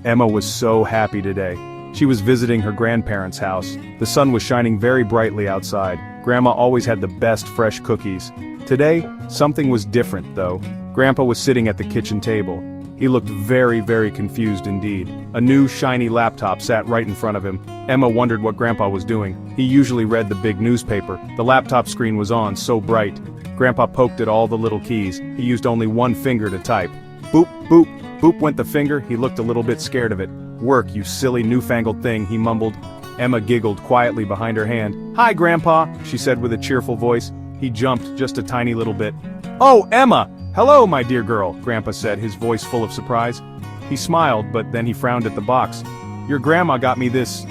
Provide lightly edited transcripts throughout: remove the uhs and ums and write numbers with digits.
Emma was so happy today. She was visiting her grandparents' house. The sun was shining very brightly outside. Grandma always had the best fresh cookies. Today, something was different though. Grandpa was sitting at the kitchen table. He looked very confused indeed. A new shiny laptop sat right in front of him. Emma wondered what Grandpa was doing. He usually read the big newspaper. The laptop screen was on, so bright. Grandpa poked at all the little keys. He used only one finger to type. Boop, boop, boop went the finger. He looked a little bit scared of it. "Work, you silly newfangled thing," he mumbled. Emma giggled quietly behind her hand. "Hi, Grandpa," she said with a cheerful voice. He jumped just a tiny little bit. "Oh, Emma! Hello, my dear girl," Grandpa said, his voice full of surprise. He smiled, but then he frowned at the box. "Your grandma got me this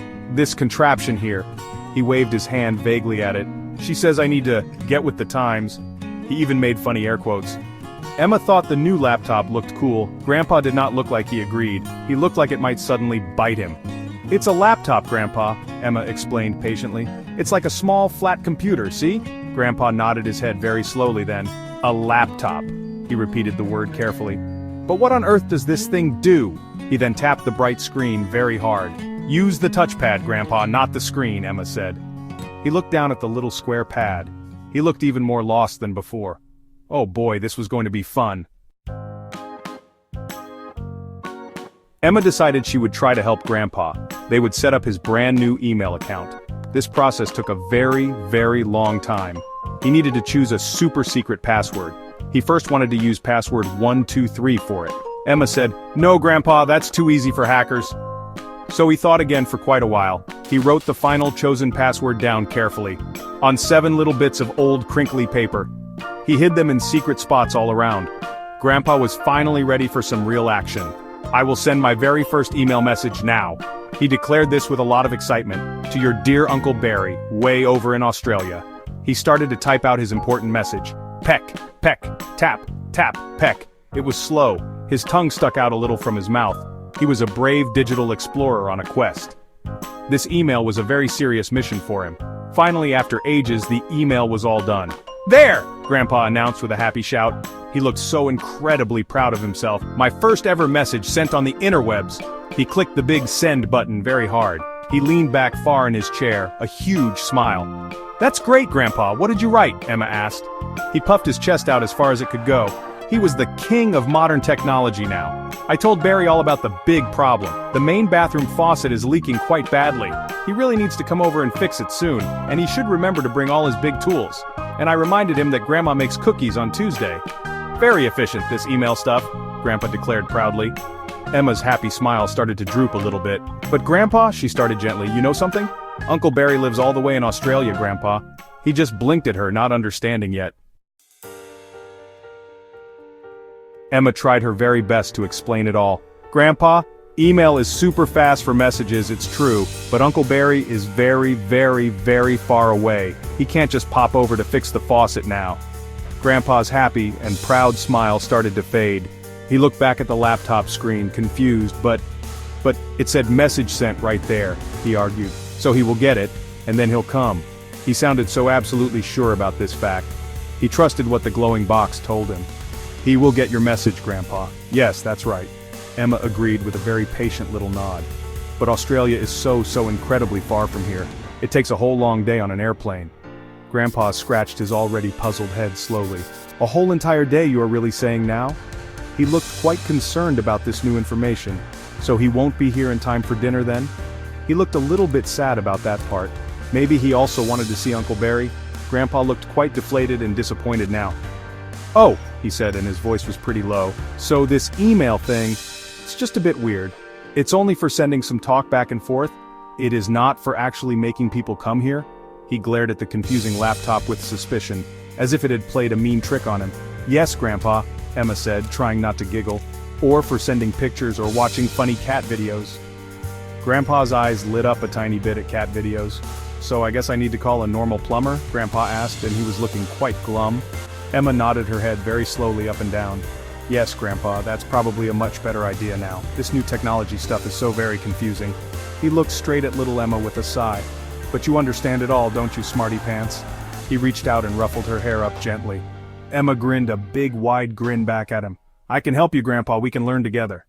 contraption here." He waved his hand vaguely at it. "She says I need to get with the times." He even made funny air quotes. Emma thought the new laptop looked cool. Grandpa did not look like he agreed. He looked like it might suddenly bite him. "It's a laptop, Grandpa," Emma explained patiently. "It's like a small, flat computer, see?" Grandpa nodded his head very slowly then. "A laptop." He repeated the word carefully. "But what on earth does this thing do?" He then tapped the bright screen very hard. "Use the touchpad, Grandpa, not the screen," Emma said. He looked down at the little square pad. He looked even more lost than before. Oh boy, this was going to be fun. Emma decided she would try to help Grandpa. They would set up his brand new email account. This process took a very long time. He needed to choose a super secret password. He first wanted to use password 123 for it. Emma said, "No, Grandpa, that's too easy for hackers." So he thought again for quite a while. He wrote the final chosen password down carefully, on 7 little bits of old crinkly paper. He hid them in secret spots all around. Grandpa was finally ready for some real action. "I will send my very first email message now." He declared this with a lot of excitement. "To your dear Uncle Barry, way over in Australia." He started to type out his important message. Peck, peck, tap, tap, peck. It was slow. His tongue stuck out a little from his mouth. He was a brave digital explorer on a quest. This email was a very serious mission for him. Finally, after ages, the email was all done. "There!" Grandpa announced with a happy shout. He looked so incredibly proud of himself. "My first ever message sent on the interwebs." He clicked the big send button very hard. He leaned back far in his chair, a huge smile. "That's great, Grandpa. What did you write?" Emma asked. He puffed his chest out as far as it could go. He was the king of modern technology now. "I told Barry all about the big problem. The main bathroom faucet is leaking quite badly. He really needs to come over and fix it soon, and he should remember to bring all his big tools. And I reminded him that Grandma makes cookies on Tuesday." "Very efficient, this email stuff," Grandpa declared proudly. Emma's happy smile started to droop a little bit. "But Grandpa," she started gently, "you know something? Uncle Barry lives all the way in Australia, Grandpa." He just blinked at her, not understanding yet. Emma tried her very best to explain it all. "Grandpa, email is super fast for messages, it's true, but Uncle Barry is very far away. He can't just pop over to fix the faucet now." Grandpa's happy and proud smile started to fade. He looked back at the laptop screen, confused, but it said message sent right there, he argued. "So he will get it, and then he'll come." He sounded so absolutely sure about this fact. He trusted what the glowing box told him. "He will get your message, Grandpa." "Yes, that's right," Emma agreed with a very patient little nod. "But Australia is so incredibly far from here. It takes a whole long day on an airplane." Grandpa scratched his already puzzled head slowly. "A whole entire day, you are really saying now?" He looked quite concerned about this new information. "So he won't be here in time for dinner then?" He looked a little bit sad about that part. Maybe he also wanted to see Uncle Barry. Grandpa looked quite deflated and disappointed now. "Oh," he said, and his voice was pretty low. "So this email thing, it's just a bit weird. It's only for sending some talk back and forth? It is not for actually making people come here?" He glared at the confusing laptop with suspicion, as if it had played a mean trick on him. "Yes, Grandpa," Emma said, trying not to giggle. "Or for sending pictures or watching funny cat videos." Grandpa's eyes lit up a tiny bit at cat videos. "So I guess I need to call a normal plumber?" Grandpa asked, and he was looking quite glum. Emma nodded her head very slowly up and down. "Yes, Grandpa, that's probably a much better idea now. This new technology stuff is so very confusing." He looked straight at little Emma with a sigh. "But you understand it all, don't you, smarty pants?" He reached out and ruffled her hair up gently. Emma grinned a big wide grin back at him. "I can help you, Grandpa, we can learn together."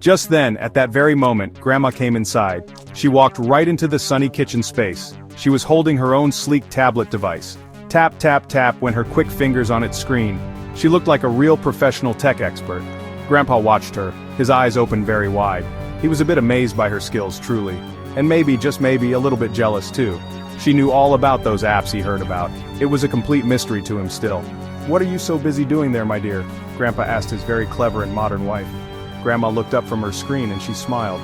Just then, at that very moment, Grandma came inside. She walked right into the sunny kitchen space. She was holding her own sleek tablet device. Tap tap tap went her quick fingers on its screen. She looked like a real professional tech expert. Grandpa watched her, his eyes opened very wide. He was a bit amazed by her skills, truly. And maybe, just maybe, a little bit jealous too. She knew all about those apps he heard about. It was a complete mystery to him still. "What are you so busy doing there, my dear?" Grandpa asked his very clever and modern wife. Grandma looked up from her screen and she smiled.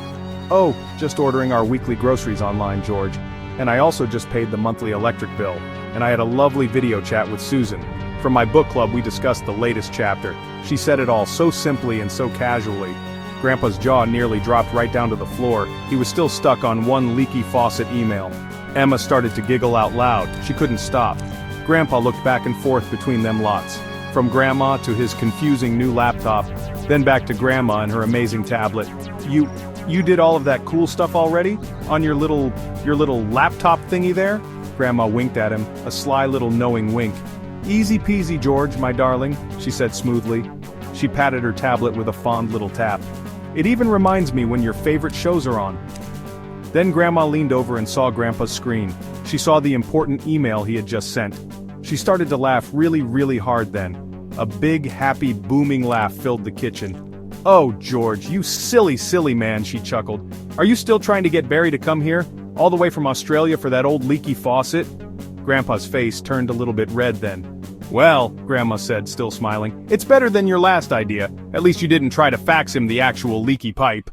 "Oh, just ordering our weekly groceries online, George. And I also just paid the monthly electric bill. And I had a lovely video chat with Susan. From my book club we discussed the latest chapter." She said it all so simply and so casually. Grandpa's jaw nearly dropped right down to the floor. He was still stuck on one leaky faucet email. Emma started to giggle out loud. She couldn't stop. Grandpa looked back and forth between them lots. From Grandma to his confusing new laptop, then back to Grandma and her amazing tablet. You did all of that cool stuff already? On your little laptop thingy there?" Grandma winked at him, a sly little knowing wink. "Easy peasy, George, my darling," she said smoothly. She patted her tablet with a fond little tap. "It even reminds me when your favorite shows are on." Then Grandma leaned over and saw Grandpa's screen. She saw the important email he had just sent. She started to laugh really, really hard then. A big, happy, booming laugh filled the kitchen. "Oh, George, you silly, silly man," she chuckled. "Are you still trying to get Barry to come here? All the way from Australia for that old leaky faucet?" Grandpa's face turned a little bit red then. "Well," Grandma said, still smiling, "it's better than your last idea. At least you didn't try to fax him the actual leaky pipe."